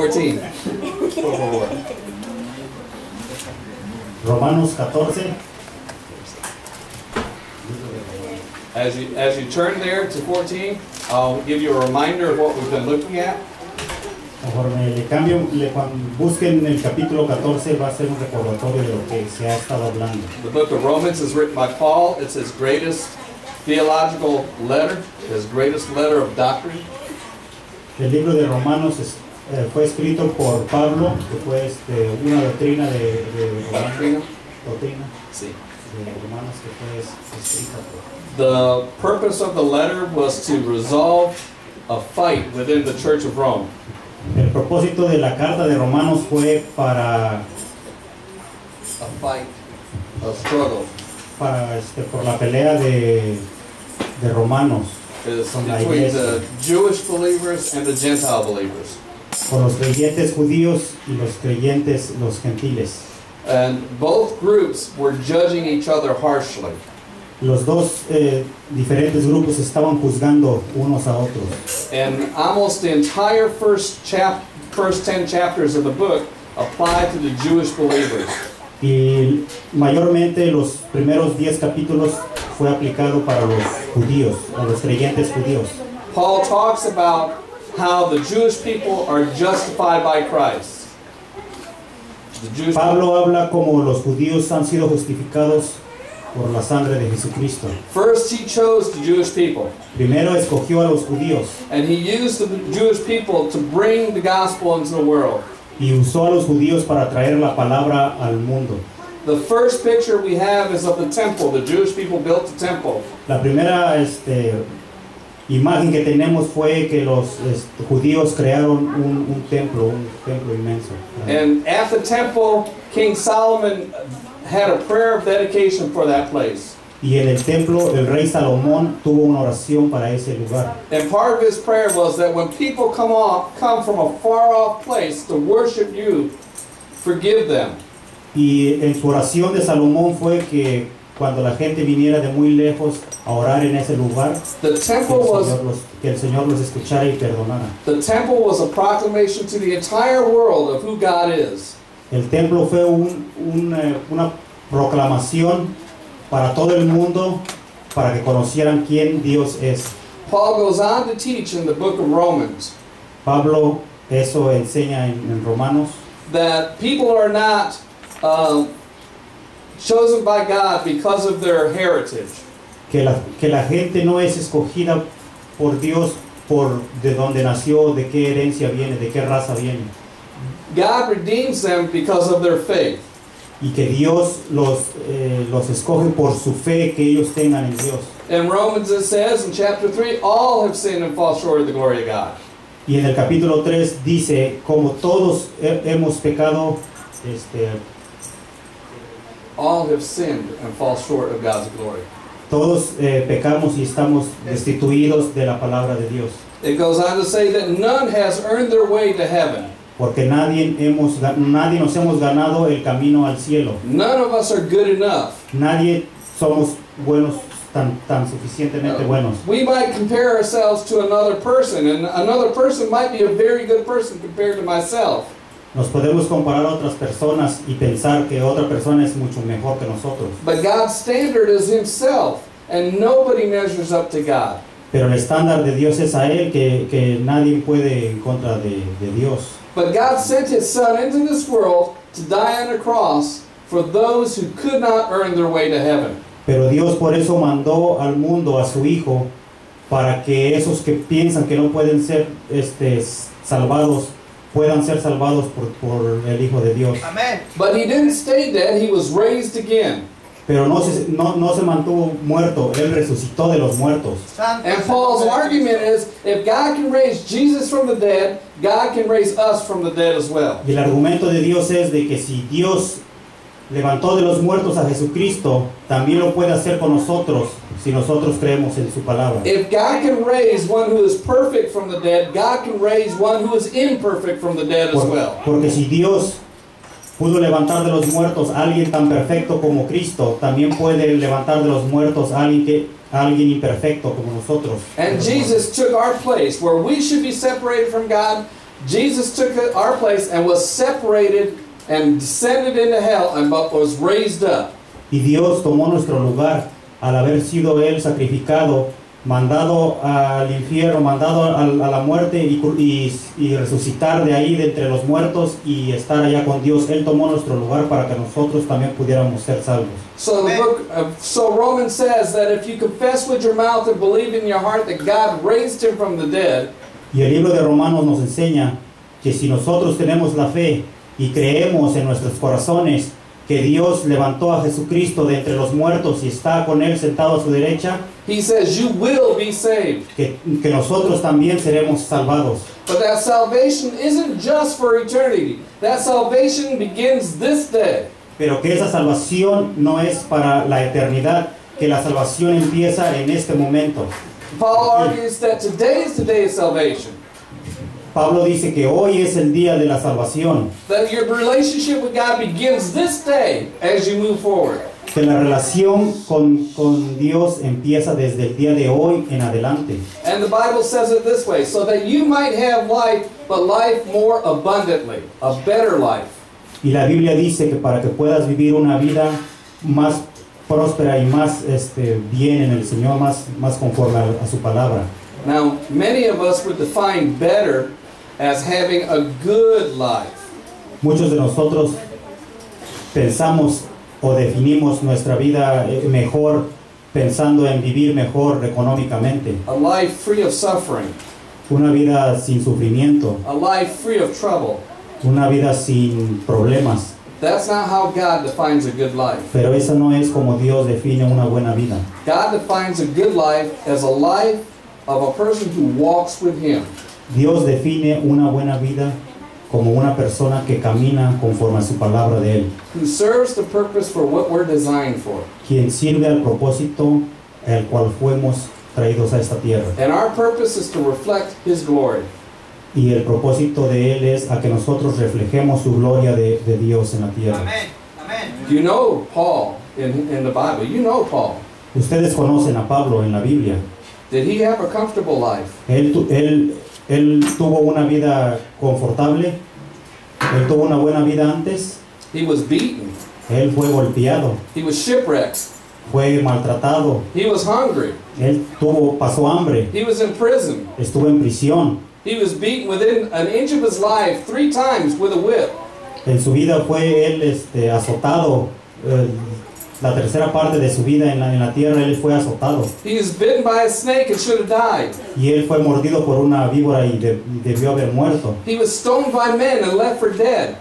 14. Por favor. Romanos 14. As you turn there to 14, I'll give you a reminder of what we've been looking at. Conforme le cambio, cuando busquen el capítulo 14 va a ser un recordatorio de lo que se ha estado hablando. The book of Romans is written by Paul. It's his greatest theological letter, his greatest letter of doctrine. El libro de Romanos fue escrito por Pablo, que fue una doctrina de Doctrina. Sí. de Romanos que fue escrita por. The purpose of the letter was to resolve a fight within the Church of Rome. El propósito de la carta de Romanos fue para A fight, a struggle. Por la pelea de Romanos Is con la between iglesia, the Jewish believers and the Gentile believers. con los creyentes judíos y los creyentes los gentiles. And both groups were judging each other harshly. Los dos diferentes grupos estaban juzgando unos a otros. And almost the entire first 10 chapters of the book apply to the Jewish believers. Y mayormente los primeros 10 capítulos fue aplicado para los judíos, a los creyentes judíos. Paul talks about how the Jewish people are justified by Christ. The Jewish Pablo habla como los judíos han sido justificados por la sangre de Jesucristo. First, he chose the Jewish people, Primero escogió a los judíos and he used the Jewish people to bring the gospel into the world. y usó a los judíos para traer la palabra al mundo. The first picture we have is of the temple. The Jewish people built the temple. La primera imagen que tenemos fue que los judíos crearon un templo inmenso. And at the temple, King Solomon had a prayer of dedication for that place. Y en el templo el rey Salomón tuvo una oración para ese lugar. And part of his prayer was that when people come from a far off place to worship you, forgive them. Y en su oración de Salomón fue que cuando la gente viniera de muy lejos a orar en ese lugar, The temple que el Señor los escuchara y perdonara. The temple was a proclamation to the entire world of who God is. El templo fue una proclamación para todo el mundo, para que conocieran quién Dios es. Paul goes on to teach in the book of Romans Pablo eso enseña en Romanos, that people are not chosen by God because of their heritage. que la gente no es escogida por Dios por de dónde nació, de qué herencia viene, de qué raza viene. God redeems them because of their faith. Y que Dios los escoge por su fe que ellos tengan en Dios. In Romans it says in chapter 3, all have sinned and fall short of the glory of God. Y en el capítulo 3 dice, como todos hemos pecado, All have sinned and fall short of God's glory. todos pecamos y estamos destituidos de la palabra de Dios. It goes on to say that none has earned their way to heaven. Porque nadie nos hemos ganado el camino al cielo. None of us are good enough. Nadie somos buenos, tan suficientemente buenos. We might compare ourselves to another person, and another person might be a very good person compared to myself. Nos podemos comparar a otras personas y pensar que otra persona es mucho mejor que nosotros. But God's standard is Himself, and nobody measures up to God. Pero el estándar de Dios es a Él, que nadie puede en contra de Dios. But God sent His Son into this world to die on a cross for those who could not earn their way to heaven. Pero Dios por eso mandó al mundo a su Hijo, para que esos que piensan que no pueden ser salvados, puedan ser salvados por el Hijo de Dios. Amen. But He didn't stay dead, He was raised again. Pero no se mantuvo muerto, Él resucitó de los muertos. And Paul's argument is, if God can raise Jesus from the dead, God can raise us from the dead as well. Y el argumento de Dios es de que si Dios levantó de los muertos a Jesucristo, también lo puede hacer con nosotros, si nosotros creemos en su palabra. If God can raise one who is perfect from the dead, God can raise one who is imperfect from the dead as well. Porque si Dios pudo levantar de los muertos a alguien tan perfecto como Cristo, también puede levantar de los muertos a alguien imperfecto como nosotros. And Jesus took our place where we should be separated from God. Jesus took our place and was separated and descended into hell and but was raised up. Y Dios tomó nuestro lugar al haber sido Él sacrificado, mandado al infierno, mandado a la muerte y resucitar de ahí, de entre los muertos y estar allá con Dios. Él tomó nuestro lugar para que nosotros también pudiéramos ser salvos. So Romans says that if you confess with your mouth and believe in your heart that God raised him from the dead, y el libro de Romanos nos enseña que si nosotros tenemos la fe y creemos en nuestros corazones que Dios levantó a Jesucristo de entre los muertos y está con Él sentado a su derecha, he says you will be saved. que nosotros también seremos salvados. But that salvation isn't just for eternity. That salvation begins this day. Pero que esa salvación no es para la eternidad, que la salvación empieza en este momento. Paul argues that today is the day of salvation. Pablo dice que hoy es el día de la salvación, That your relationship with God begins this day as you move forward. que la relación con Dios empieza desde el día de hoy en adelante. And the Bible says it this way, so that you might have life, but life more abundantly, a better life. Y la Biblia dice que para que puedas vivir una vida más próspera y más bien en el Señor, más conforme a su palabra. Now, many of us would define better as having a good life. Muchos de nosotros pensamos o definimos nuestra vida mejor pensando en vivir mejor económicamente. A life free of suffering. Una vida sin sufrimiento. A life free of trouble. Una vida sin problemas. That's not how God defines a good life. Pero esa no es como Dios define una buena vida. God defines a good life as a life of a person who walks with Him. Dios define una buena vida como una persona que camina conforme a su palabra de Él. Who serves the purpose for what we're designed for. Quien sirve al propósito al cual fuimos traídos a esta tierra. And our purpose is to reflect His glory. Y el propósito de Él es a que nosotros reflejemos su gloria de Dios en la tierra. Amén. Amén. You know Paul in the Bible. You know Paul. Ustedes conocen a Pablo en la Biblia. Did he have a comfortable life? Él tuvo una vida confortable. Él tuvo una buena vida antes. He was beaten. Él fue golpeado. He was shipwrecked. Fue maltratado. He was hungry. Él pasó hambre. He was in prison. Estuvo en prisión. He was beaten within an inch of his life 3 times with a whip. En su vida fue él azotado. La tercera parte de su vida en la tierra él fue azotado. He was bitten by a snake and should have died. Y él fue mordido por una víbora y debió haber muerto. He was stoned by men and left for dead.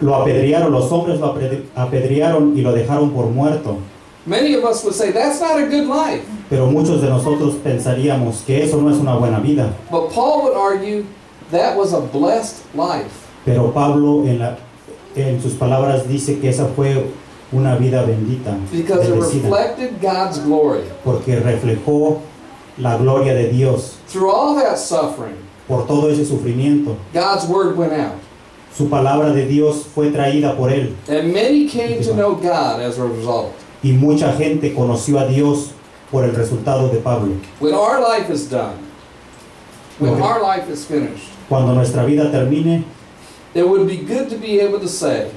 Lo apedrearon, los hombres lo apedrearon y lo dejaron por muerto. Many of us would say that's not a good life. Pero muchos de nosotros pensaríamos que eso no es una buena vida. But Paul would argue that was a blessed life. Pero Pablo en sus palabras dice que esa fue una vida bendita, Because it bendecida, reflected God's glory. porque reflejó la gloria de Dios. Through all that suffering, Por todo ese sufrimiento, God's word went out. su palabra de Dios fue traída por él. And many came to know God as a result. Y mucha gente conoció a Dios por el resultado de Pablo. When our life is done, when Okay. our life is finished, Cuando nuestra vida termine, it would be good to be able to say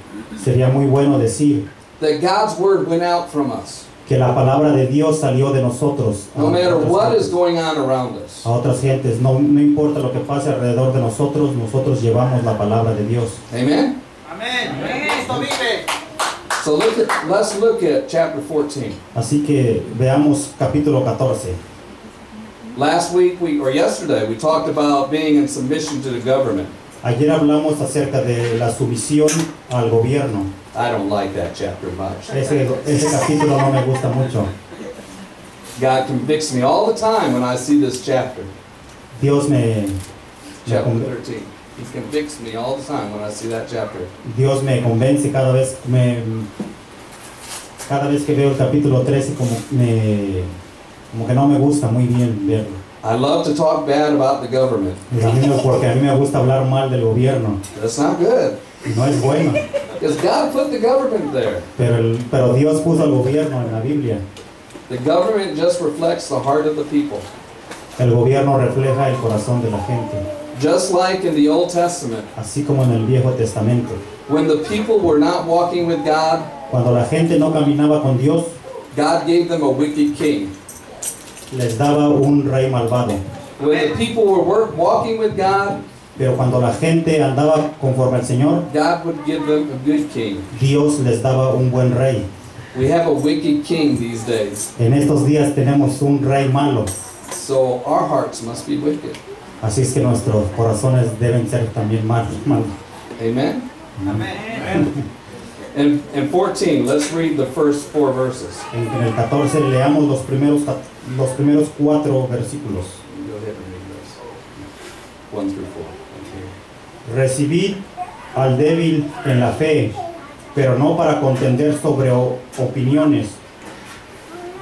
sería muy bueno decir that God's word went out from us. que la palabra de Dios salió de nosotros No matter otras what gentes, is going on around us. a otras gentes. No importa lo que pase alrededor de nosotros, nosotros llevamos la palabra de Dios. Amen? Amén. Cristo vive. So let's look at chapter 14. Así que veamos capítulo 14. Last week, or yesterday, we talked about being in submission to the government. Ayer hablamos acerca de la sumisión al gobierno. I don't like that chapter much. Ese capítulo no me gusta mucho. God convicts me all the time when I see this chapter, Dios me chapter 13. He convicts me all the time when I see that chapter. Dios me convence cada vez que veo el capítulo 13 como que no me gusta muy bien verlo. I love to talk bad about the government. Porque a mí me gusta hablar mal del gobierno. That's not good. Y no es bueno. Because God put the government there. Pero Dios puso al gobierno en la Biblia. The government just reflects the heart of the people. El gobierno refleja el corazón de la gente. Just like in the Old Testament, así como en el Viejo Testamento. when the people were not walking with God, Cuando la gente no caminaba con Dios, God gave them a wicked king. les daba un rey malvado. When the people were walking with God, Pero cuando la gente andaba conforme al Señor, God would give them a good king. Dios les daba un buen rey. We have a wicked king these days, En estos días tenemos un rey malo, so our hearts must be wicked. así es que nuestros corazones deben ser también malos. Amen? Amén. And 14, let's read the first 4 verses. En el 14 leamos los primeros 4 versículos. Go ahead and read this. 1 through 4. Recibid al débil en la fe, pero no para contender sobre opiniones,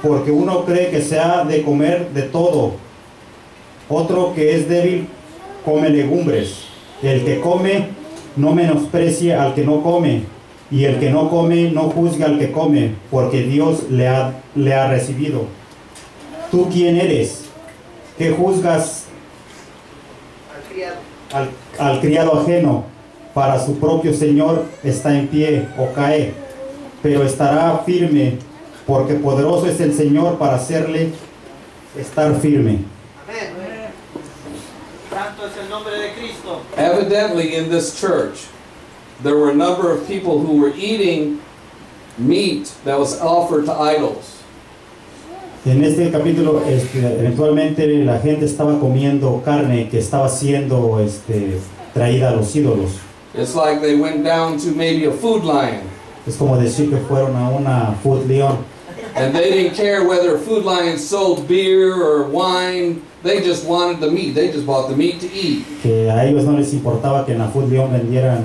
porque uno cree que se ha de comer de todo, otro que es débil come legumbres. El que come no menosprecie al que no come, y el que no come no juzgue al que come, porque Dios le ha recibido. ¿Tú quién eres? ¿Qué juzgas Al criado. al criado ajeno? Para su propio Señor está en pie o cae, pero estará firme, porque poderoso es el Señor para hacerle estar firme. Amén. Santo es el nombre de Cristo. Evidently, in this church, there were a number of people who were eating meat that was offered to idols. En este capítulo, eventualmente la gente estaba comiendo carne que estaba siendo traída a los ídolos. It's like they went down to maybe a Food Lion, Es como decir que fueron a una Food Lion and they didn't care whether Food Lion sold beer or wine. They just wanted the meat. They just bought the meat to eat. que a ellos no les importaba que en la Food Lion vendieran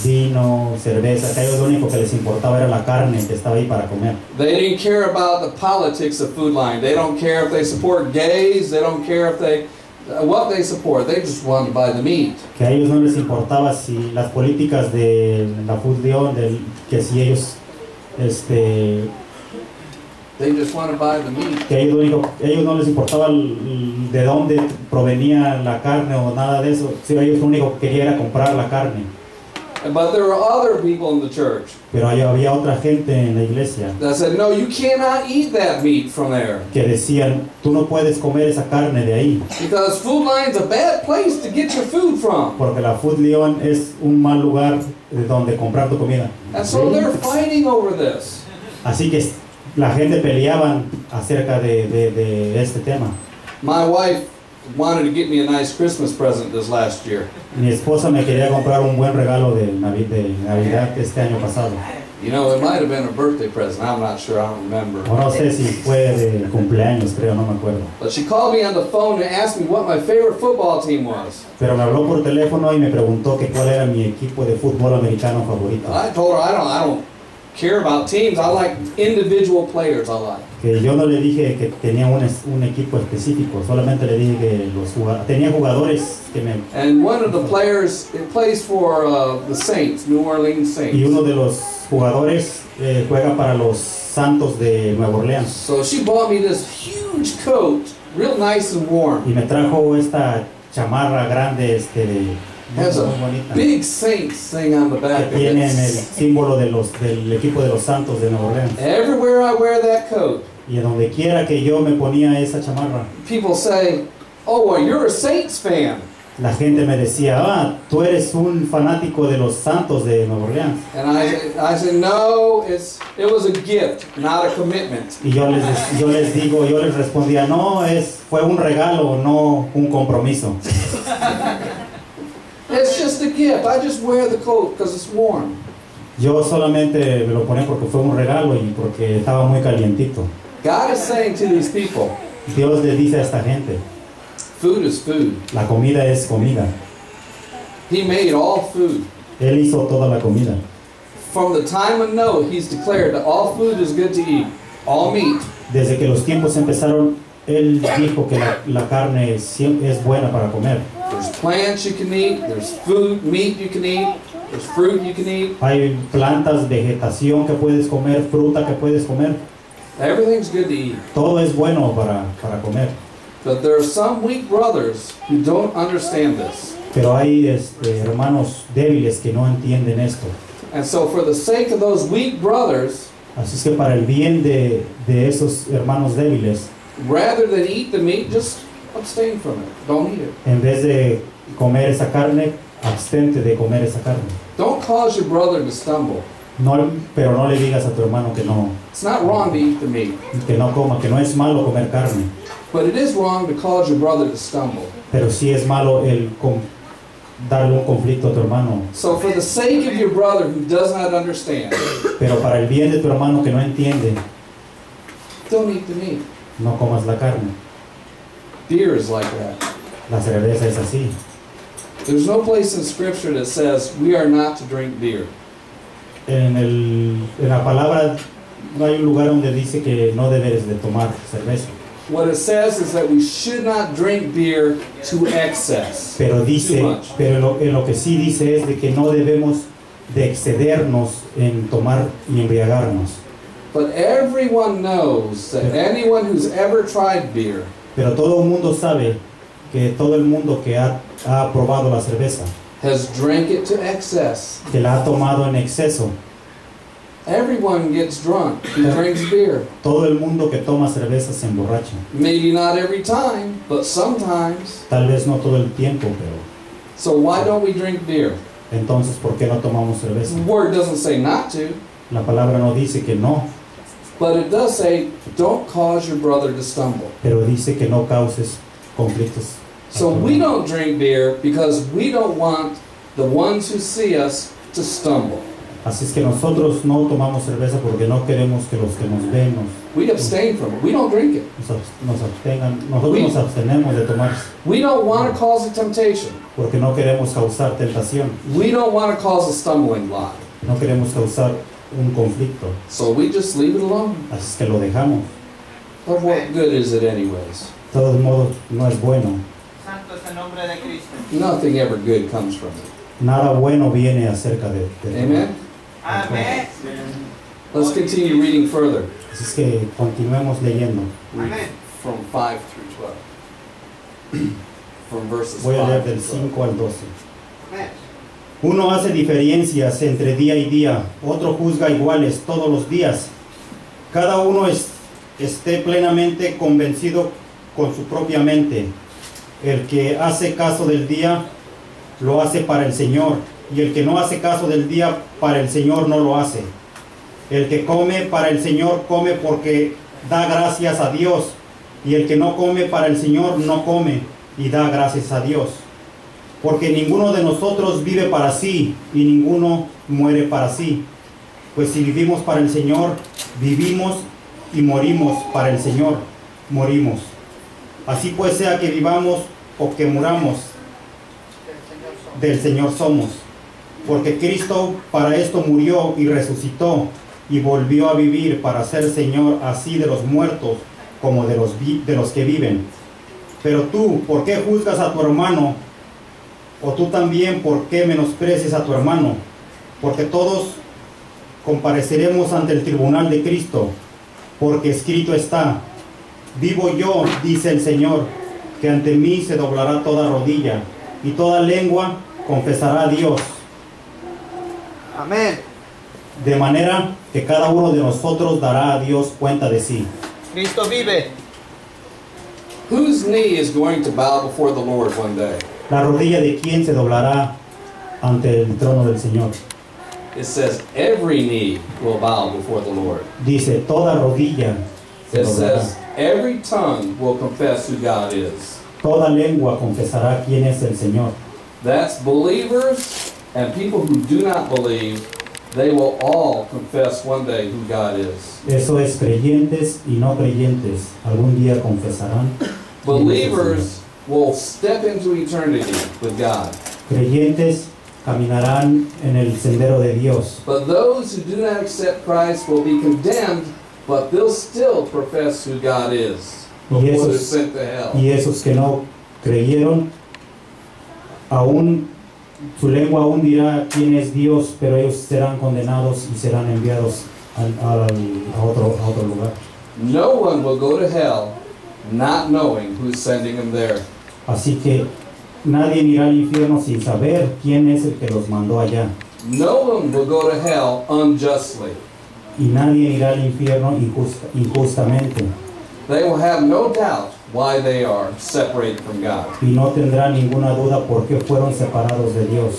vino, cerveza, que a ellos lo único que les importaba era la carne que estaba ahí para comer. They didn't care about the politics of Food Lion. They don't care if they support gays. They don't care if they what they support. They just want to buy the meat. Que a ellos no les importaba si las políticas de la Food Lion, que si ellos, They just want to buy the meat. que ellos no les importaba de dónde provenía la carne o nada de eso, si ellos lo único que querían era comprar la carne. But there were other people in the church Pero había otra gente en la iglesia that said, no, you cannot eat that meat from there. que decían, tú no puedes comer esa carne de ahí, Because Food Lion's a bad place to get your food from. porque la Food Lion es un mal lugar de donde comprar tu comida. And so they're fighting over this. Así que la gente peleaban acerca de este tema. My wife wanted to get me a nice Christmas present this last year. Mi esposa me quería comprar un buen regalo de Navidad este año pasado. You know, it might have been a birthday present. I'm not sure. I don't remember. O no sé si fue de cumpleaños, creo, no me acuerdo. But she called me on the phone and asked me what my favorite football team was. Pero me habló por teléfono y me preguntó que cuál era mi equipo de fútbol americano favorito. I told her I don't care about teams. I like individual players. I like. Que yo no le dije que tenía un equipo específico, solamente le dije que tenía jugadores que me... And one of the players plays for the Saints, New Orleans Saints. Y uno de los jugadores juega para los Santos de Nueva Orleans. So she bought me this huge coat, real nice and warm. Y me trajo esta chamarra grande Has muy a bonita, big Saints thing on the back que of tiene el it. símbolo del equipo de los Santos de Nueva Orleans. Everywhere I wear that coat, Y donde quiera que yo me ponía esa chamarra, people say, "Oh, well, you're a Saints fan." la gente me decía, tú eres un fanático de los Santos de Nueva Orleans. And I said, "No, it was a gift, not a commitment." Y yo les respondía, fue un regalo, no un compromiso. It's just a gift. I just wear the coat because it's warm. Yo solamente me lo ponía porque fue un regalo y porque estaba muy calientito. God is saying to these people, Dios le dice a esta gente, food is food. la comida es comida. He made all food. Él hizo toda la comida. From the time of Noah, he's declared that all food is good to eat, all meat. Desde que los tiempos empezaron, Él dijo que la carne es buena para comer. There's plants you can eat, there's food, meat you can eat, there's fruit you can eat. Hay plantas, vegetación que puedes comer, fruta que puedes comer. Everything's good to eat. Todo es bueno para comer. But there are some weak brothers who don't understand this. Pero hay hermanos débiles que no entienden esto. And so for the sake of those weak brothers, Así es que para el bien de esos hermanos débiles, rather than eat the meat, just abstain from it. Don't eat it. en vez de comer esa carne, abstente de comer esa carne. Don't cause your brother to stumble. No, pero no le digas a tu hermano que It's not wrong to eat the meat, no coma, que no es malo comer carne, but it is wrong to cause your brother to stumble. pero sí es malo darle un conflicto a tu hermano. So for the sake of your brother who does not understand, Pero para el bien de tu hermano que no entiende, don't eat the meat. no comas la carne. Beer is like that. La cerveza es así. There's no place in Scripture that says we are not to drink beer. En la palabra no hay un lugar donde dice que no debes de tomar cerveza. What it says is that we should not drink beer to excess. Pero dice, Too much. pero en lo que sí dice es de que no debemos de excedernos en tomar y embriagarnos. But everyone knows that anyone who's ever tried beer Pero todo el mundo sabe que todo el mundo que ha probado la cerveza, has drank it to excess. que la ha tomado en exceso. Everyone gets drunk who drinks beer. Todo el mundo que toma cerveza se emborracha. Maybe not every time, but sometimes. Tal vez no todo el tiempo, pero So why don't we drink beer? entonces ¿por qué no tomamos cerveza? The word doesn't say not to, La palabra no dice que no, but it does say don't cause your brother to stumble. pero dice que no causes conflictos. So we don't drink beer because we don't want the ones who see us to stumble. Así es que nosotros no tomamos cerveza porque no queremos que los que nos ven We abstain from it. We don't drink it. nos abstengan. Nosotros nos abstenemos de tomar We don't want to cause a temptation. porque no queremos causar tentación, We don't want to cause a stumbling block. no queremos causar un conflicto. So we just leave it alone. Así es que lo dejamos. But what good is it anyways? De todos modos, no es bueno. Santo es el nombre de Cristo. Nothing ever good comes from it. Nada bueno viene acerca de Amen? Amén. Let's continue reading further. Así es que continuemos leyendo. Read Amén. from 5 through 12. From verses 5 Voy a leer del to 12. 5 al 12. Amén. Uno hace diferencias entre día y día, otro juzga iguales todos los días. Cada uno esté plenamente convencido con su propia mente. El que hace caso del día, lo hace para el Señor, y el que no hace caso del día, para el Señor no lo hace. El que come para el Señor, come porque da gracias a Dios, y el que no come para el Señor, no come y da gracias a Dios. Porque ninguno de nosotros vive para sí, y ninguno muere para sí. Pues si vivimos para el Señor, vivimos, y morimos para el Señor, morimos. Así pues, sea que vivamos o que muramos, del Señor somos. Porque Cristo para esto murió y resucitó, y volvió a vivir para ser Señor así de los muertos como de los que viven. Pero tú, ¿por qué juzgas a tu hermano? O tú también, ¿por qué menosprecias a tu hermano? Porque todos compareceremos ante el tribunal de Cristo, porque escrito está: vivo yo, dice el Señor, que ante mí se doblará toda rodilla, y toda lengua confesará a Dios. Amén. De manera que cada uno de nosotros dará a Dios cuenta de sí. Cristo vive. Whose knee is going to bow before the Lord one day? La rodilla de quién se doblará ante el trono del Señor. It says every knee will bow before the Lord. Dice, toda rodilla se It doblará. says every tongue will confess who God is. Toda lengua confesará quién es el Señor. That's believers and people who do not believe. They will all confess one day who God is. Eso es creyentes y no creyentes. Algún día confesarán. Believers will step into eternity with God. Creyentes caminarán en el sendero de Dios. But those who do not accept Christ will be condemned, but they'll still profess who God is before they're sent to hell. Y esos que no creyeron, aún su lengua aún dirá quién es Dios, pero ellos serán condenados y serán enviados a otro lugar. No one will go to hell not knowing who's sending them there. Así que nadie irá al infierno sin saber quién es el que los mandó allá. No one will go to hell unjustly. Y nadie irá al infierno injustamente. They will have no doubt why they are separated from God. Y no tendrá ninguna duda por qué fueron separados de Dios.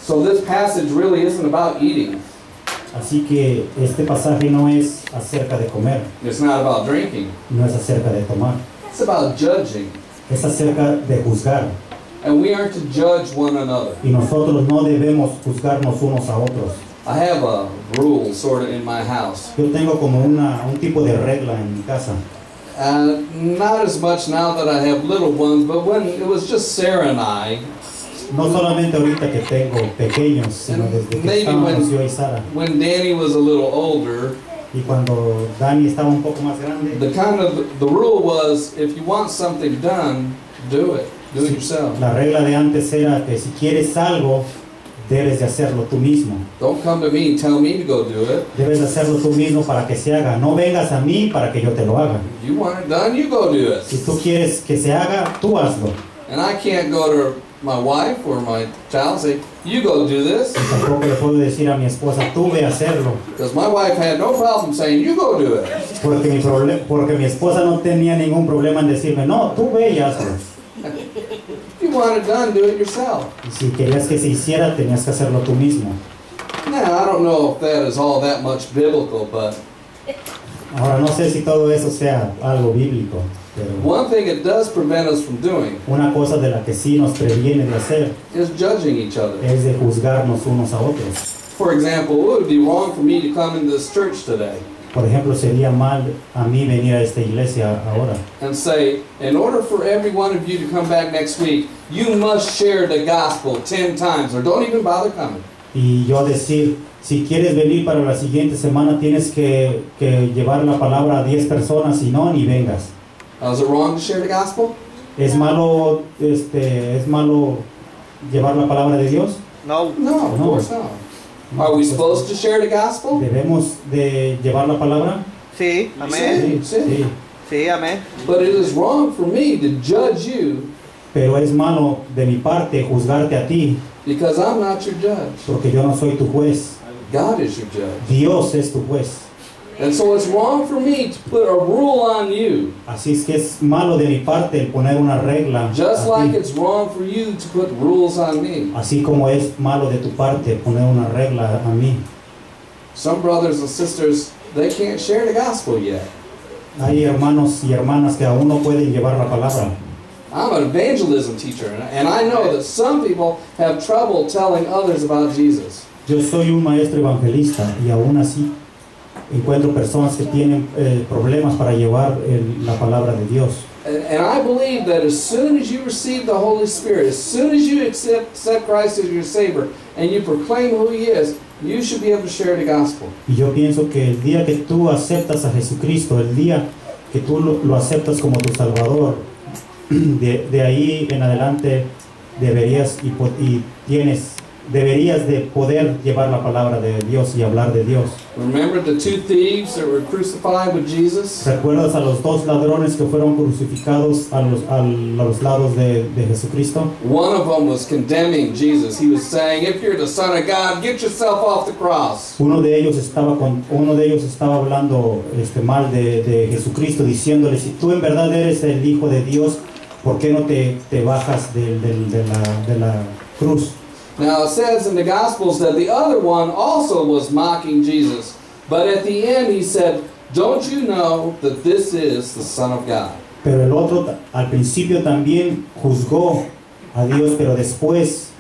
So this passage really isn't about eating. Así que este pasaje no es acerca de comer, It's not about drinking. no es acerca de tomar, It's about judging. es acerca de juzgar. And we are to judge one another. Y nosotros no debemos juzgarnos unos a otros. I have a rule sort of in my house. Yo tengo como un tipo de regla en mi casa. Not as much now that I have little ones, but when it was just Sarah and I, No solamente ahorita que tengo pequeños, sino desde que Maybe estábamos yo y Sara. when Danny was a little older, Y cuando Dani estaba un poco más grande, the rule was if you want something done, do it. Do it yourself. la regla de antes era que si quieres algo, debes de hacerlo tú mismo. Don't come to me and tell me to go do it. Debes de hacerlo tú mismo para que se haga. No vengas a mí para que yo te lo haga. If you want it done, you go do Si it. tú quieres que se haga, tú hazlo. And I can't go to my wife or my child and say, you go do this. Y tampoco le puedo decir a mi esposa, tú ve a hacerlo. Because my wife had no problem saying, you go do it. Porque mi esposa no tenía ningún problema en decirme, no, tú ve y hazlo. If you want it done, do it yourself. Y si querías que se hiciera, tenías que hacerlo tú mismo. Now, I don't know if that is all that much biblical, but Ahora, no sé si todo eso sea algo bíblico, pero one thing it does prevent us from doing una cosa de la que sí nos previene de hacer is judging each other. es de juzgarnos unos a otros. For example, it would be wrong for me to come into this church today Por ejemplo, sería mal a mí venir a esta iglesia ahora and say, in order for every one of you to come back next week, you must share the gospel 10 times, or don't even bother coming. y yo decir, si quieres venir para la siguiente semana tienes que llevar la palabra a 10 personas, si no, ni vengas. Is it wrong to share the gospel? ¿Es malo llevar la palabra de Dios? No. No, of No. course not. Are we supposed to share the gospel? ¿Debemos de llevar la palabra? Sí, amén. Sí, sí. Sí, amén. But it is wrong for me to judge you Pero es malo de mi parte juzgarte a ti, because I'm not your judge. porque yo no soy tu juez. God is your judge. Dios es tu juez. And so it's wrong for me to put a rule on you, Así es que es malo de mi parte el poner una regla just a like ti. it's wrong for you to put rules on me. Así como es malo de tu parte poner una regla a mí. Some brothers and sisters, they can't share the gospel yet. Hay hermanos y hermanas que aún no pueden llevar la palabra. I'm an evangelism teacher, and I know that some people have trouble telling others about Jesus. Yo soy un maestro evangelista y aún así encuentro personas que tienen problemas para llevar la palabra de Dios. And I believe that as soon as you receive the Holy Spirit, as soon as you accept Christ as your Savior, and you proclaim who He is, you should be able to share the gospel. Y yo pienso que el día que tú aceptas a Jesucristo, el día que tú lo aceptas como tu Salvador, de ahí en adelante deberías de poder llevar la palabra de Dios y hablar de Dios. Remember the two thieves that were crucified with Jesus? ¿Recuerdas a los dos ladrones que fueron crucificados a los lados de Jesucristo? One of them was condemning Jesus. He was saying, if you're the Son of God, get yourself off the cross. Uno de ellos estaba hablando mal de Jesucristo, diciéndole, si tú en verdad eres el Hijo de Dios, ¿por qué no te bajas de la cruz? Now it says in the Gospels that the other one also was mocking Jesus. But at the end he said, don't you know that this is the Son of God? Pero el otro al principio también juzgó a Dios, pero después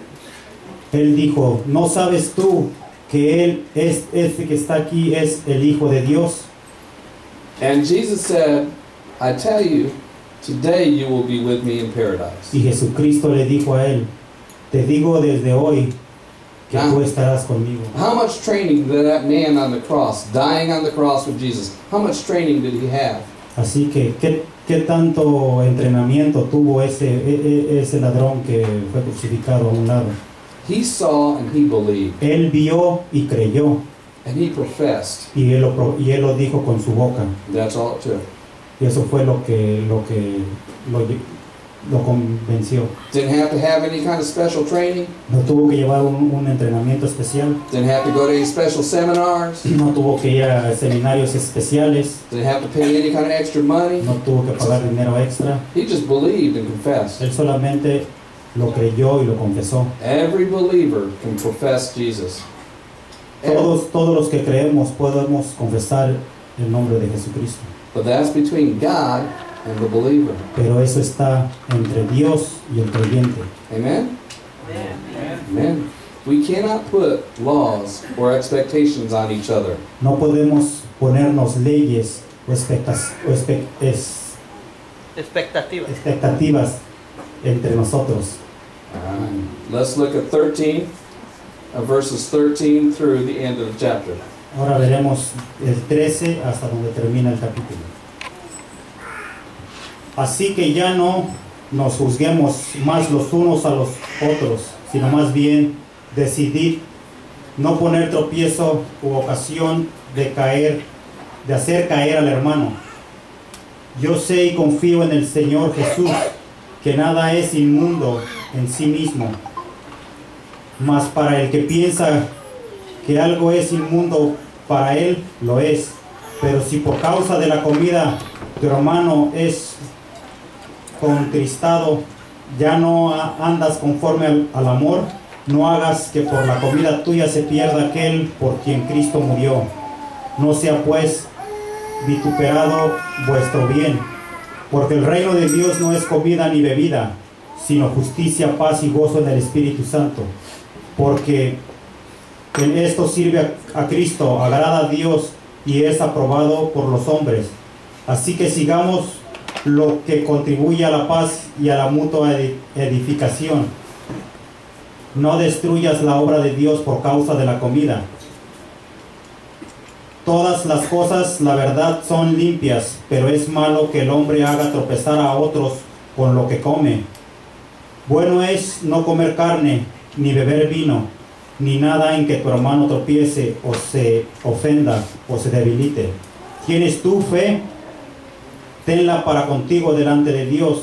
él dijo, ¿no sabes tú que él este que está aquí es el Hijo de Dios? And Jesus said, I tell you, today you will be with me in paradise. Y Jesucristo le dijo a él, te digo desde hoy que tú estarás conmigo. How much training did that man on the cross, dying on the cross with Jesus, how much training did he have? Así que, ¿qué tanto entrenamiento tuvo ese ladrón que fue crucificado a un lado? He saw and he believed, Él vio y creyó, and he professed. y él lo dijo con su boca. That's all it took. Y eso fue lo convenció. Didn't have to have any kind of special training. No tuvo que llevar un entrenamiento especial, Didn't have to go to any special seminars. no tuvo que ir a seminarios especiales, Didn't have to pay any kind of extra money. no tuvo que pagar dinero extra. He just believed and confessed. Él solamente lo creyó y lo confesó. Every believer can profess Jesus. Todos los que creemos podemos confesar el nombre de Jesucristo. But that's between God and the believer. Pero eso está entre Dios y el creyente. Amen? Amen. We cannot put laws or expectations on each other. No podemos ponernos leyes o Expectativas. expectativas entre nosotros. Let's look at 13, verses 13 through the end of the chapter. Ahora veremos el 13 hasta donde termina el capítulo. Así que ya no nos juzguemos más los unos a los otros, sino más bien decidid no poner tropiezo u ocasión de hacer caer al hermano. Yo sé y confío en el Señor Jesús, que nada es inmundo en sí mismo, mas para el que piensa que algo es inmundo, para él lo es. Pero si por causa de la comida tu hermano es contristado, ya no andas conforme al amor, no hagas que por la comida tuya se pierda aquel por quien Cristo murió. No sea pues vituperado vuestro bien, porque el reino de Dios no es comida ni bebida, sino justicia, paz y gozo en el Espíritu Santo. Porque en esto sirve a Cristo, agrada a Dios y es aprobado por los hombres. Así que sigamos lo que contribuye a la paz y a la mutua edificación. No destruyas la obra de Dios por causa de la comida. Todas las cosas, la verdad, son limpias, pero es malo que el hombre haga tropezar a otros con lo que come. Bueno es no comer carne, ni beber vino, ni nada en que tu hermano tropiece o se ofenda o se debilite. ¿Tienes tú fe? Tenla para contigo delante de Dios.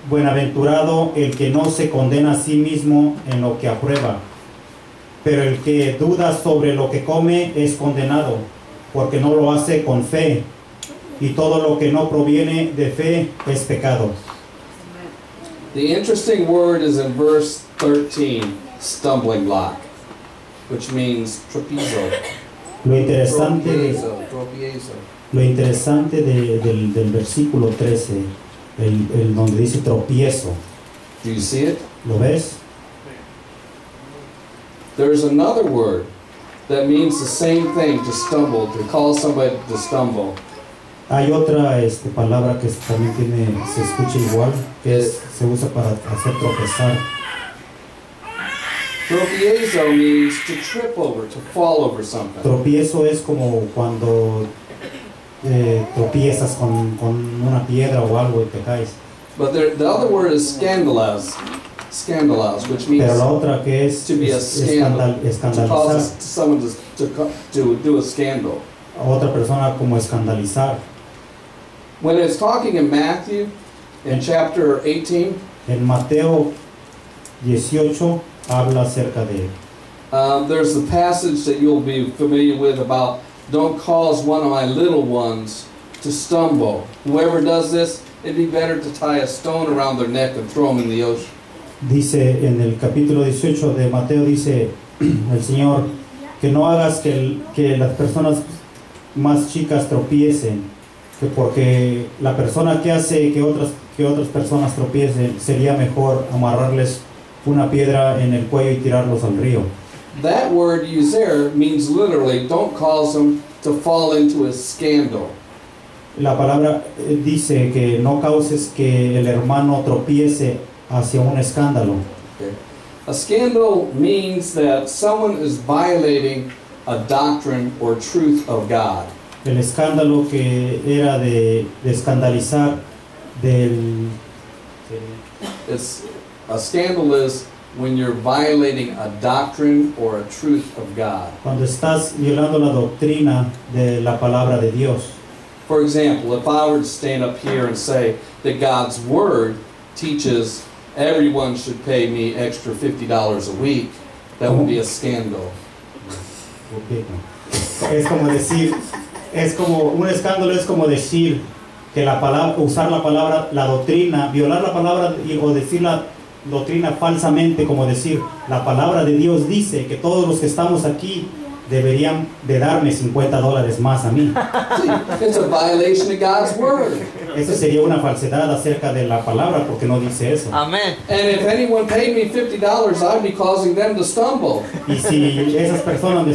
Buenaventurado el que no se condena a sí mismo en lo que aprueba. Pero el que duda sobre lo que come es condenado, porque no lo hace con fe. Y todo lo que no proviene de fe es pecado. The interesting word is in verse 13, stumbling block, which means tropiezo. Lo interesante, Tropiezo. lo interesante del versículo 13, el donde dice tropiezo, Do you see it? ¿lo ves? There's another word that means the same thing, to stumble, to cause somebody to stumble. Hay otra palabra que también se escucha igual, que se usa para hacer tropezar. Tropiezo means to trip over, to fall over something. Tropiezo es como cuando tropiezas con una piedra o algo y te caes. But the other word is scandalize, which means Pero la otra que es to be a scandal, to escandalizar cause someone to do a scandal. a otra persona, como escandalizar. When it's talking in Matthew, in chapter 18, En Mateo 18 habla acerca de there's the passage that you'll be familiar with about, don't cause one of my little ones to stumble. Whoever does this, it'd be better to tie a stone around their neck and throw them in the ocean. Dice en el capítulo 18 de Mateo, dice el Señor, que no hagas que las personas más chicas tropiecen, que porque la persona que hace que otras personas tropiecen, sería mejor amarrarles una piedra en el cuello y tirarlos al río. That word used there means literally, don't cause them to fall into a scandal. La palabra dice que no causes que el hermano tropiece hacia un escándalo. Okay. A scandal means that someone is violating a doctrine or truth of God. El escándalo que era de escandalizar A scandal is when you're violating a doctrine or a truth of God. cuando estás violando la doctrina de la palabra de Dios. For example, if I were to stand up here and say that God's Word teaches everyone should pay me extra $50 a week, that would be a scandal. Es como decir, un escándalo es como decir que la palabra, usar la palabra, la doctrina, violar la palabra o decir la doctrina falsamente, como decir, la palabra de Dios dice que todos los que estamos aquí deberían de darme $50 más a mí. See, it's a violation of God's Word. Eso sería una falsedad acerca de la palabra porque no dice eso. Amén. And if anyone paid me $50, I'd be causing them to stumble. Y si esas personas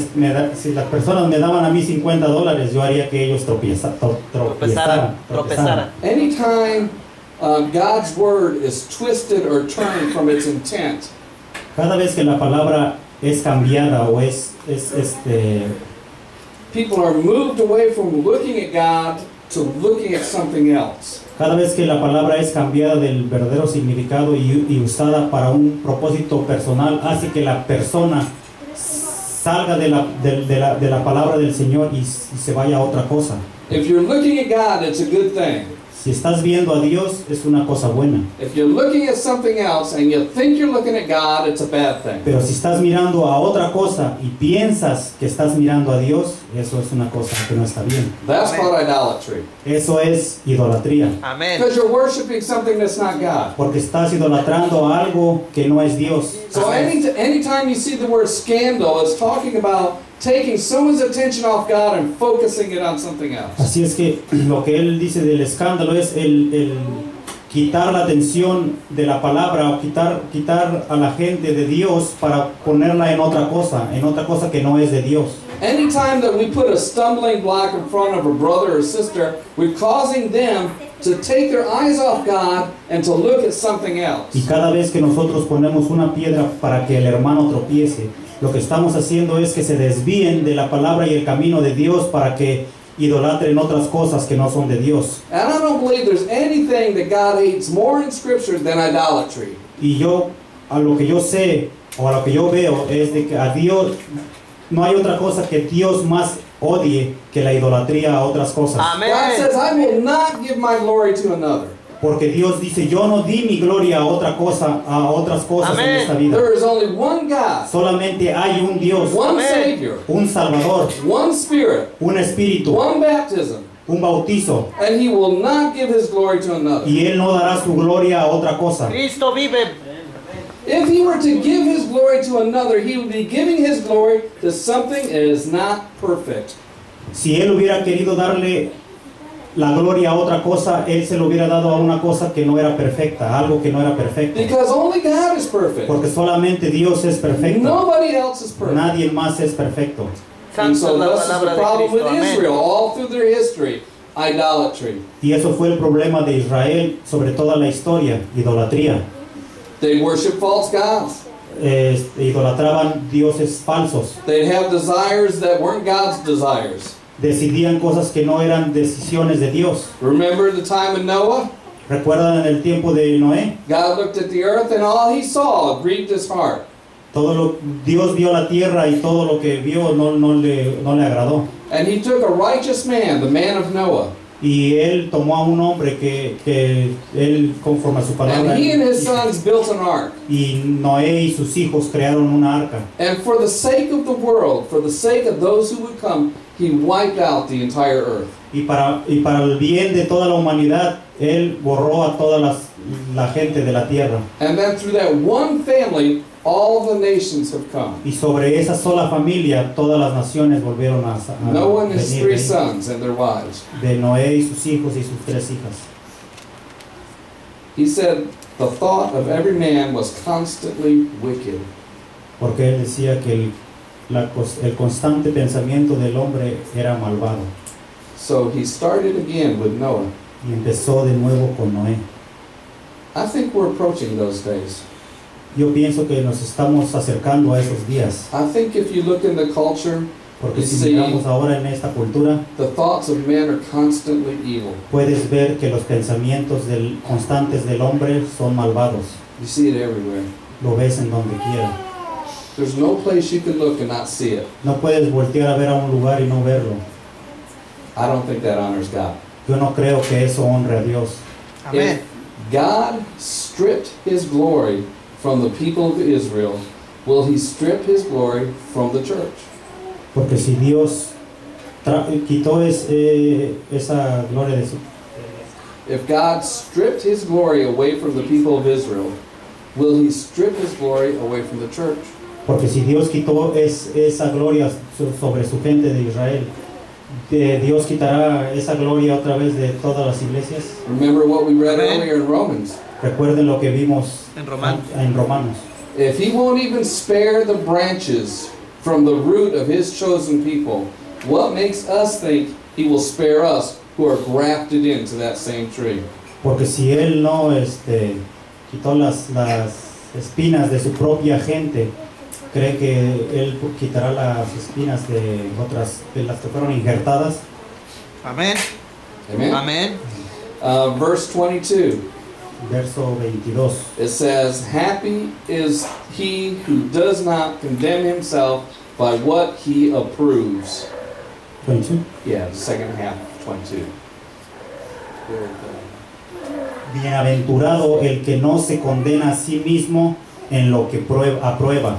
si las personas me daban a mí $50, yo haría que ellos tropezaran. Anytime God's Word is twisted or turned from its intent, Cada vez que la palabra es cambiada o people are moved away from looking at God to looking at something else. cada vez que la palabra es cambiada del verdadero significado y usada para un propósito personal, hace que la persona salga de la palabra del Señor y se vaya a otra cosa. If you're looking at God, it's a good thing. Si estás viendo a Dios, es una cosa buena. If you're looking at something else and you think you're looking at God, it's a bad thing. Pero si estás mirando a otra cosa y piensas que estás mirando a Dios, eso es una cosa que no está bien. That's called idolatry. Eso es idolatría. Amén. Because you're worshiping something that's not God. Porque estás idolatrando a algo que no es Dios. So anytime you see the word scandal, it's talking about taking someone's attention off God and focusing it on something else. Así es que lo que él dice del escándalo es el quitar la atención de la palabra o quitar a la gente de Dios para ponerla en otra cosa que no es de Dios. Anytime that we put a stumbling block in front of a brother or sister, we're causing them to take their eyes off God and to look at something else. Y cada vez que nosotros ponemos una piedra para que el hermano tropiece, lo que estamos haciendo es que se desvíen de la palabra y el camino de Dios para que idolatren otras cosas que no son de Dios. And I don't believe there's anything that God hates more in Scripture than idolatry. Y yo, a lo que yo sé o a lo que yo veo es de que a Dios no hay otra cosa que Dios más odie que la idolatría a otras cosas. God Amén. says, I will not give my glory to another. Porque Dios dice, yo no di mi gloria a otras cosas Amén. en esta vida. There is only one God, Solamente hay un Dios, one Amén. Savior, un Salvador, one Spirit, un Espíritu, one baptism, un bautizo. and He will not give His glory to another. Y Él no dará su gloria a otra cosa. Cristo vive. If He were to give His glory to another, He would be giving His glory to something that is not perfect. Si Él hubiera querido darle la gloria a otra cosa, Él se lo hubiera dado a una cosa que no era perfecta, algo que no era perfecto. Because only God is perfect. Porque solamente Dios es perfecto. Nobody else is perfect. Nadie más es perfecto. And Santo so es la this is the palabra de problem with Cristo. Amén. Israel all through their history. Idolatry. Y eso fue el problema de Israel sobre toda la historia, idolatría. They worship false gods. Idolatraban dioses falsos. They'd have desires that weren't God's desires. Decidían cosas que no eran decisiones de Dios. Remember the time of Noah? ¿Recuerdan en el tiempo de Noé? God looked at the earth and all He saw grieved His heart. Dios vio la tierra y todo lo que vio no le agradó. And He took a righteous man, the man of Noah, Y Él tomó a un hombre que Él, conforme a su palabra, and he and his sons built an ark. y Noé y sus hijos crearon una arca. And for the sake of the world, for the sake of those who would come, He wiped out the entire earth. Y para el bien de toda la humanidad, Él borró a toda la gente de la tierra. And then through that one family, all the nations have come. Y sobre esa sola familia, todas las naciones volvieron a Noah and his venir three sons and their wives. de Noé y sus hijos y sus 3 hijas. He said, the thought of every man was constantly wicked. Porque Él decía que el constante pensamiento del hombre era malvado. So He started again with Noah. Y empezó de nuevo con Noé. I think we're approaching those days. Yo pienso que nos estamos acercando a esos días. I think if you look in the culture, Porque you si see miramos ahora en esta cultura, the thoughts of men are constantly evil. puedes ver que los pensamientos constantes del hombre son malvados. You see it everywhere. Lo ves en donde quiera. There's no place you can look and not see it. No puedes voltear a ver a un lugar y no verlo. I don't think that honors God. Yo no creo que eso honre a Dios. Amén. If God stripped his glory from the people of Israel, will he strip his glory from the church? Porque si Dios quitó esa gloria de su... If God stripped his glory away from the people of Israel, will he strip his glory away from the church? Porque si Dios quitó esa gloria sobre su gente de Israel, Dios quitará esa gloria otra vez de todas las iglesias. Remember what we read Amen. earlier in Romans. Recuerden lo que vimos En Romanos. en Romanos. If he won't even spare the branches from the root of his chosen people, what makes us think he will spare us who are grafted into that same tree? Porque si Él no quitó las espinas de su propia gente, cree que Él quitará las espinas de las que fueron injertadas. Amén. Amen? Amén. Verse 22, Verso 22. it says, Happy is he who does not condemn himself by what he approves. 22. Yeah, the second half of 22. Bienaventurado el que no se condena a sí mismo en lo que aprueba.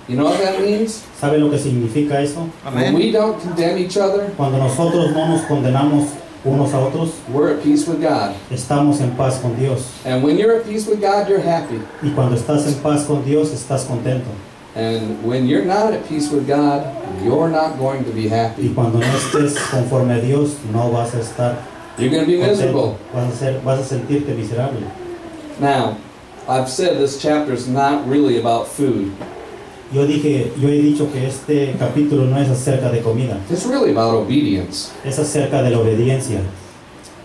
You know what that means? ¿Sabe lo que significa eso? When Amén. we don't condemn each other, Cuando nosotros no nos condenamos unos a otros, we're at peace with God. estamos en paz con Dios. And when you're at peace with God, you're happy. Y cuando estás en paz con Dios, estás contento. And when you're not at peace with God, you're not going to be Y happy. cuando no estés conforme a Dios, no vas a estar You're going to be contento. miserable. Vas a sentirte miserable. Now, I've said this chapter is not really about food. Yo he dicho que este capítulo no es acerca de comida, It's really about obedience. es acerca de la obediencia.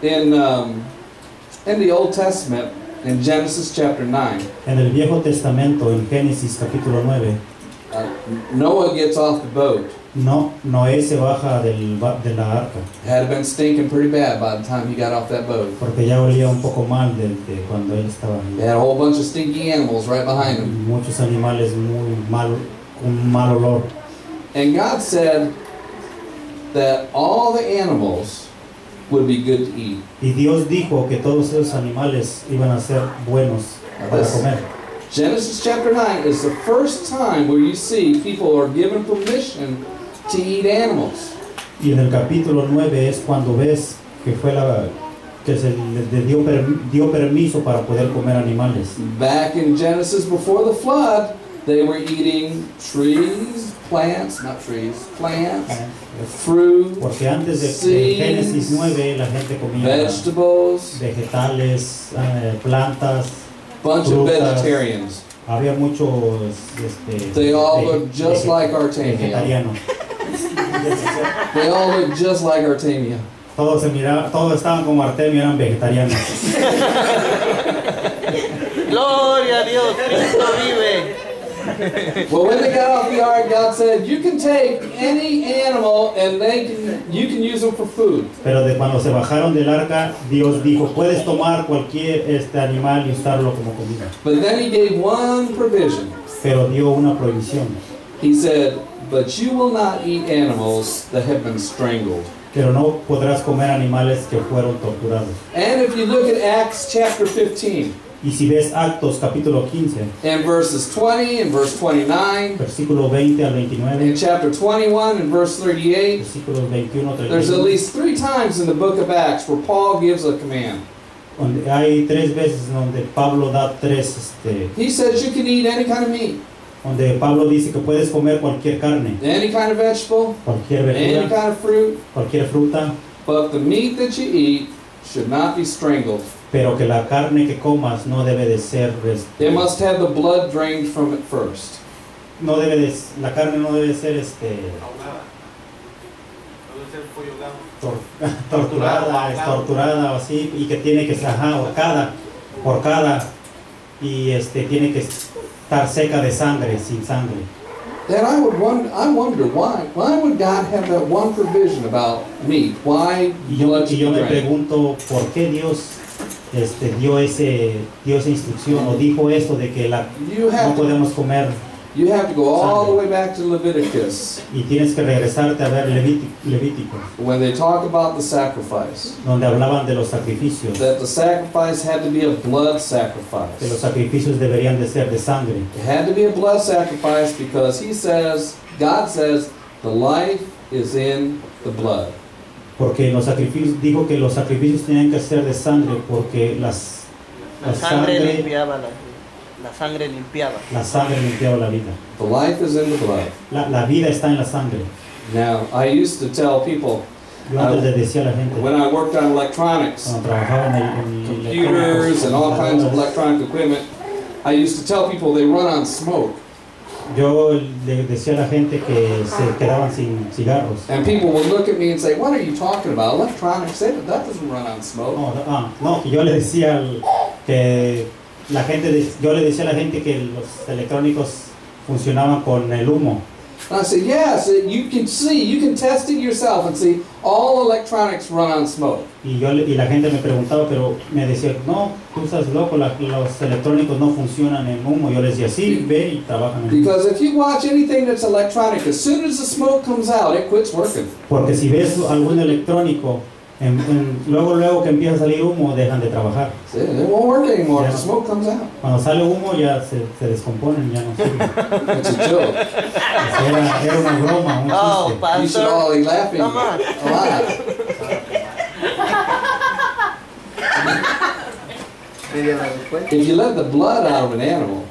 In the Old Testament, in Genesis chapter 9, En el Viejo Testamento, en Génesis capítulo 9, Noah gets off the boat. Noé se baja de la arca, Had been stinking pretty bad by the time he got off that boat. porque ya olía un poco mal de cuando él estaba They ahí. had a whole bunch of stinky animals right behind him. Muchos animales con mal olor. And God said that all the animals would be good to eat. Y Dios dijo que todos esos animales iban a ser buenos para comer. Genesis chapter 9 is the first time where you see people are given permission to eat animals. Y en el capítulo 9 es cuando ves que que se le dio permiso para poder comer animales. Back in Genesis before the flood, they were eating plants, fruit, Porque antes de seeds, Génesis 9 la gente comía vegetables, vegetales, plantas, bunch of frutas. vegetarians. Había muchos They all look just like Artemia. vegetarianos. They all look just like Artemia. Todos estaban como Artemio, eran vegetarianos. Gloria a Dios. Cristo vive. Well, when they got off the ark, God said, "You can take any animal, and you can use them for food." Pero de cuando se bajaron del arca, Dios dijo, puedes tomar cualquier animal y usarlo como comida. But then He gave one provision. Pero dio una prohibición. He said, "But you will not eat animals that have been strangled." Pero no podrás comer animales que fueron torturados. And if you look at Acts chapter 15, Y si ves Actos capítulo 15, and verses 20 and verse 29, versículo 20 al in 29, chapter 21 and verse 38, versículos 21 there's at 31, least 3 times in the book of Acts where Paul gives a command. donde hay 3 veces donde Pablo da He says you can eat any kind of meat, donde Pablo dice que puedes comer cualquier carne, any kind of vegetable, cualquier any verdura, kind of fruit, cualquier fruta, but the meat that you eat should not be strangled. pero que la carne que comas no debe de ser, It must have the blood drained from it first. la carne no debe ser torturada o así, y que tiene que ser ahorcada y tiene que estar seca de sangre, sin sangre. Then I wonder why would God have that one provision about meat? Why Y yo blood should me be drained? pregunto por qué Dios dio esa instrucción o dijo esto de que You no have to, podemos comer You have to go all the way back to Leviticus Y tienes que regresarte a ver Levítico, when they talk about the sacrifice. donde hablaban de los sacrificios, That the sacrifice had to be a blood que los sacrifice. sacrificios deberían de ser de sangre, It had to be a blood sacrifice because God says, the life is in the blood. porque los sacrificios, dijo que los sacrificios tenían que ser de sangre, porque La sangre limpiaba, la sangre limpiaba. la sangre limpiaba la vida. The life is in the blood. La vida está en la sangre. Now, I used to tell people Yo antes le decía a la gente, when I worked on electronics, cuando trabajaba en computers and all kinds of electronic equipment, I used to tell people they run on smoke. yo le decía a la gente que se quedaban sin cigarros. And people would look at me and say, what are you talking about? Electronics, that doesn't run on smoke. No, que yo le decía que la gente, yo le decía a la gente que los electrónicos funcionaban con el humo. And I said, yes, you can test it yourself and see all electronics run on smoke. Y la gente me preguntaba, pero me decía, no, tú estás loco, los electrónicos no funcionan en humo. Yo les decía, sí, ve y trabajan en humo. Because if you watch anything that's electronic, as soon as the smoke comes out, it quits working. Porque si ves algún electrónico, luego que empieza a salir humo, dejan de trabajar. It won't work anymore if the smoke comes out. Cuando sale humo ya se descomponen, ya no sirven. It's a joke. Era una broma, un Oh, chiste. You should all be laughing Come on. a lot. If you let the blood out of an animal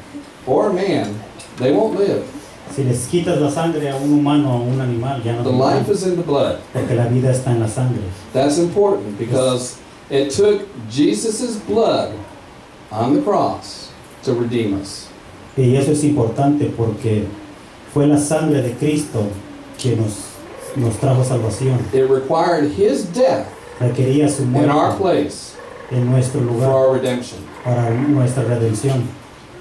or a man, they won't live. Si les quitas la sangre a un humano o a un animal, ya no The viven, life is in the blood. porque la vida está en la sangre. That's important because it took Jesus' blood on the cross to redeem us. Y eso es importante porque fue la sangre de Cristo que nos trajo salvación. It required His death Requería su in our muerte place en nuestro for lugar our redemption. para nuestra redención.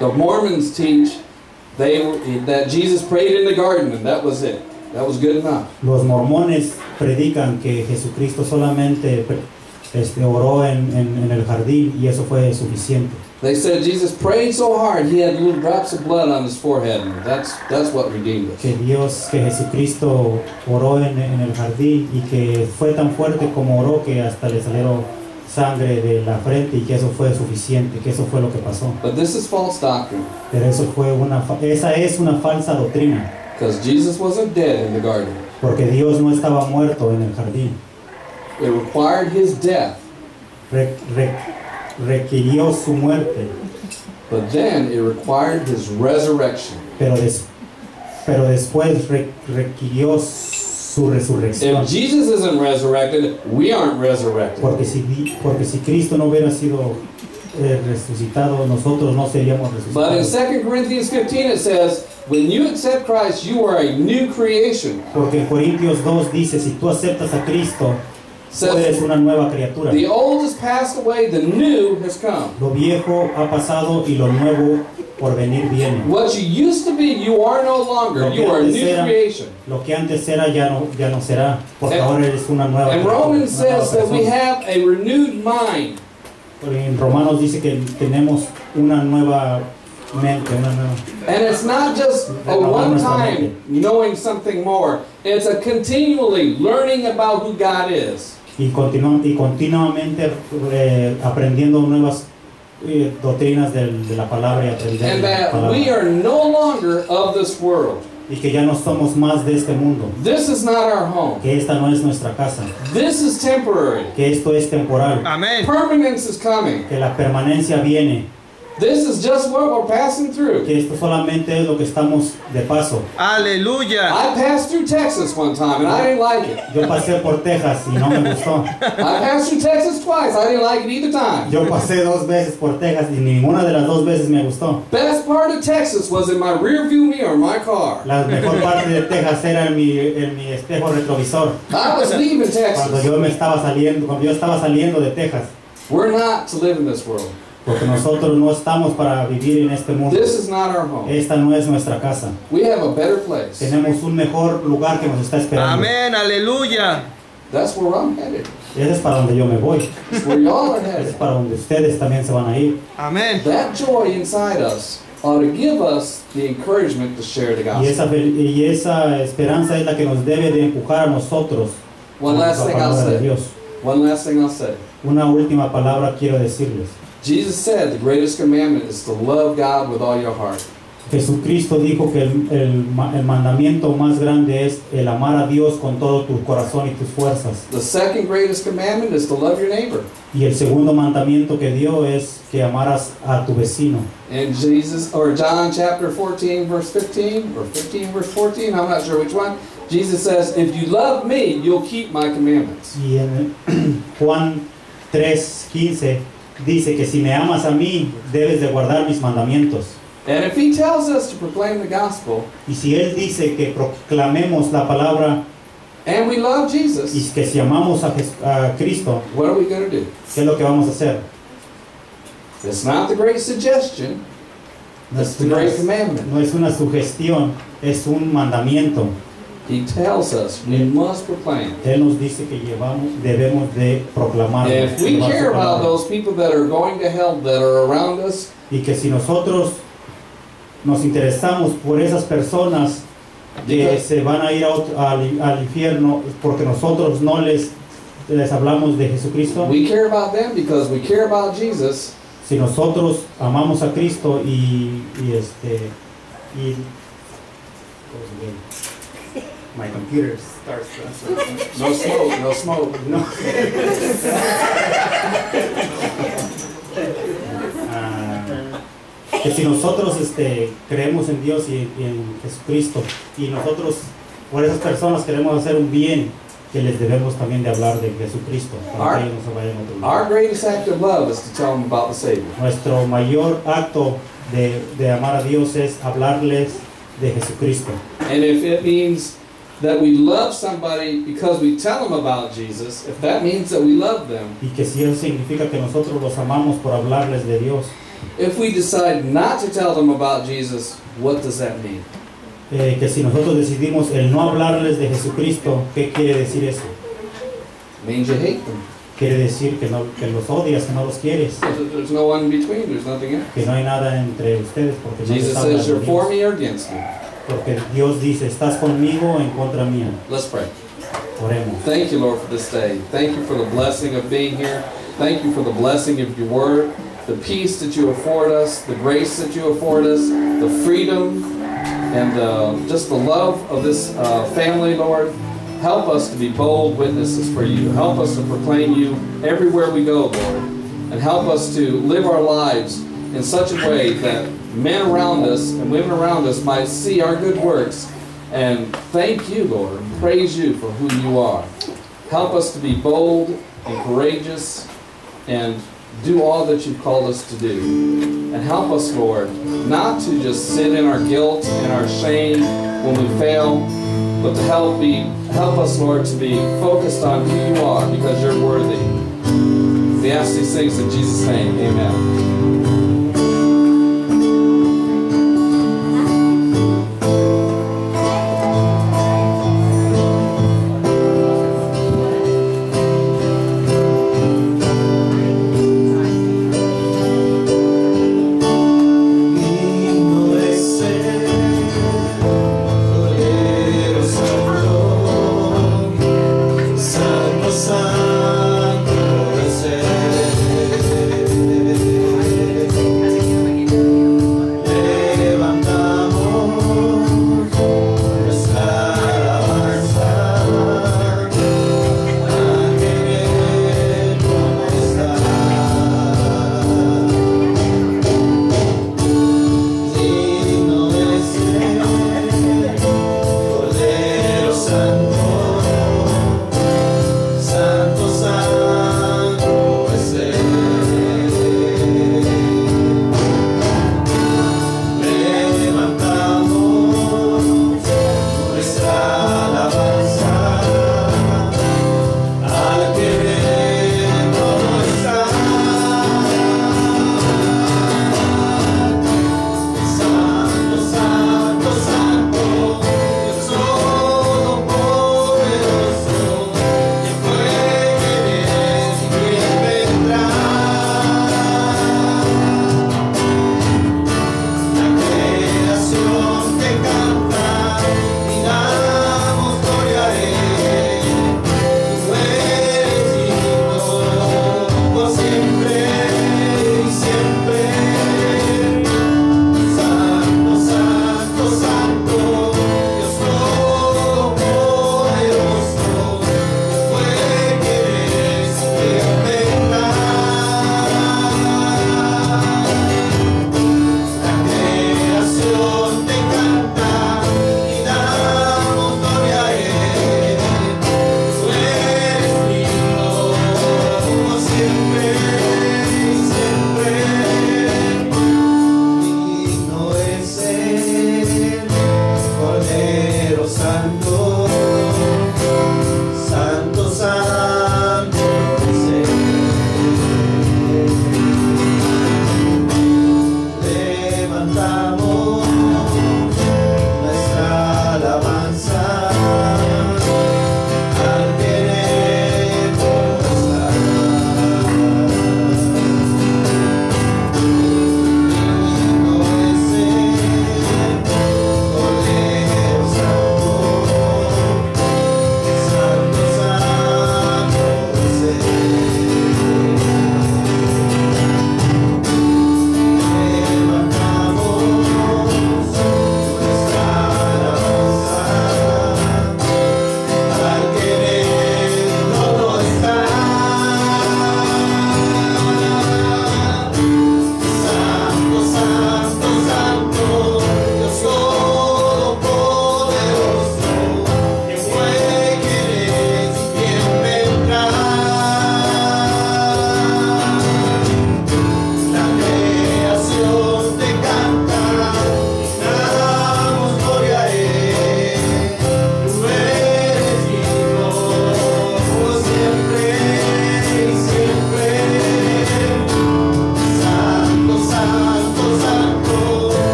The Mormons teach that Jesus prayed in the garden and that was it. That was good enough. Los mormones predican que Jesucristo solamente oró en el jardín y eso fue suficiente. They said Jesus prayed so hard he had little drops of blood on his forehead, and that's what redeemed us. Que Jesucristo oró en el jardín y que fue tan fuerte como oró que hasta le salieron sangre de la frente y que eso fue suficiente, que eso fue lo que pasó. But this is false doctrine Pero esa es una falsa doctrina, because Jesus wasn't dead in the garden. porque Dios no estaba muerto en el jardín. It required His death, Requirió su muerte, but then it required His resurrection. pero después requirió su resurrección. If Jesus isn't resurrected, we aren't resurrected. Porque si Cristo no hubiera sido resucitado, nosotros no seríamos But in resucitados. 2 Corinthians 15 it says, when you accept Christ, you are a new creation. Porque en Corintios 2 dice, si tú aceptas a Cristo, tú Says, eres una nueva criatura. the old has passed away, the new has come. Lo viejo ha pasado y lo nuevo por venir viene. What you used to be, you are no longer. Lo que You are a antes new era- creation. Lo que antes era ya no será, porque And- ahora eres una nueva And criatura, Romans una nueva says that we persona. have a renewed mind. Porque en Romanos dice que tenemos una nueva mente, una nueva. And it's not just a one time knowing something more. It's a continually learning about who God is. Y continuamente aprendiendo nuevas doctrinas de la palabra y aprendiendo And la that palabra. we are no longer of this world. Y que ya no somos más de este mundo, This is not our home. que esta no es nuestra casa, This is temporary. que esto es temporal, Amén. Permanence is coming. que la permanencia viene, This is just what we're passing through. que esto solamente es lo que estamos de paso. Aleluya. I passed through Texas one time and I didn't like it. Yo pasé por Texas y no me gustó. I passed through Texas twice. I didn't like it either time. Yo pasé 2 veces por Texas y ninguna de las 2 veces me gustó. Best part of Texas was in my rear view mirror of my car. La mejor parte de Texas era en mi espejo retrovisor. I was leaving Cuando Texas. cuando yo estaba saliendo de Texas. We're not to live in this world. Porque nosotros no estamos para vivir en este mundo. This is not our home. Esta no es nuestra casa. We have a better place. Tenemos un mejor lugar que nos está esperando. Amén. Aleluya. That's where I'm headed. Ese es para donde yo me voy. It's where y'all are Ese es headed. para donde ustedes también se van a ir. Amén. That joy inside us ought to give us the encouragement to share the gospel. Y esa esperanza es la que nos debe de empujar a nosotros. One a last la thing I'll palabra de say. Dios. One last thing I'll say. Una última palabra quiero decirles. Jesus said the greatest commandment is to love God with all your heart. Jesucristo dijo que el mandamiento más grande es el amar a Dios con todo tu corazón y tus fuerzas. The second greatest commandment is to love your neighbor. Y el segundo mandamiento que dio es que amaras a tu vecino. In John chapter 14 verse 15 or 15 verse 14, I'm not sure which one. Jesus says, if you love me, you'll keep my commandments. Y en Juan 3:15 dice que si me amas a mí, debes de guardar mis mandamientos. And if he tells us to proclaim the gospel, Y si Él dice que proclamemos la palabra and we love y Jesus, que si amamos a Cristo, what are we going to do? ¿qué es lo que vamos a hacer? It's not the great suggestion, No it's es the una, great commandment. no es una sugestión, es un mandamiento. He tells us we must proclaim. Él nos dice que debemos de proclamar. If we care about those people that are going to hell that are around us, Y que si nosotros nos interesamos por esas personas que se van a ir al infierno porque nosotros no les hablamos de Jesucristo, we care about them because we care about Jesus. si nosotros amamos a Cristo my computer starts No smoke, no smoke. no. Que si nosotros creemos en Dios y en Jesucristo y nosotros por esas personas queremos hacer un bien, que les debemos también de hablar de Jesucristo para que ellos no se vayan a otro lugar. Our greatest act of love is to tell them about the Savior. Nuestro mayor acto de amar a Dios es hablarles de Jesucristo. And if it means that we love somebody because we tell them about Jesus, if that means that we love them, Y que si eso significa que nosotros los amamos por hablarles de Dios, if we decide not to tell them about Jesus, what does that mean? que si nosotros decidimos el no hablarles de Jesucristo, ¿qué quiere decir eso? It means you hate them. Quiere decir que los odias, que no los quieres, There's no one in between, there's nothing else. que no hay nada entre ustedes porque no les Jesus hablas says de you're for Dios. me or against me. Porque Dios dice, ¿estás conmigo o en contra mía? Let's pray. Oremos. Thank you, Lord, for this day. Thank you for the blessing of being here. Thank you for the blessing of your word, the peace that you afford us, the grace that you afford us, the freedom, and just the love of this family, Lord. Help us to be bold witnesses for you. Help us to proclaim you everywhere we go, Lord. And help us to live our lives in such a way that men around us and women around us might see our good works and thank you, Lord, and praise you for who you are. Help us to be bold and courageous and do all that you've called us to do. And help us, Lord, not to just sit in our guilt and our shame when we fail, but to help us, Lord, to be focused on who you are because you're worthy. We ask these things in Jesus' name. Amen.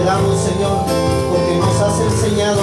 damos, Señor, porque nos has enseñado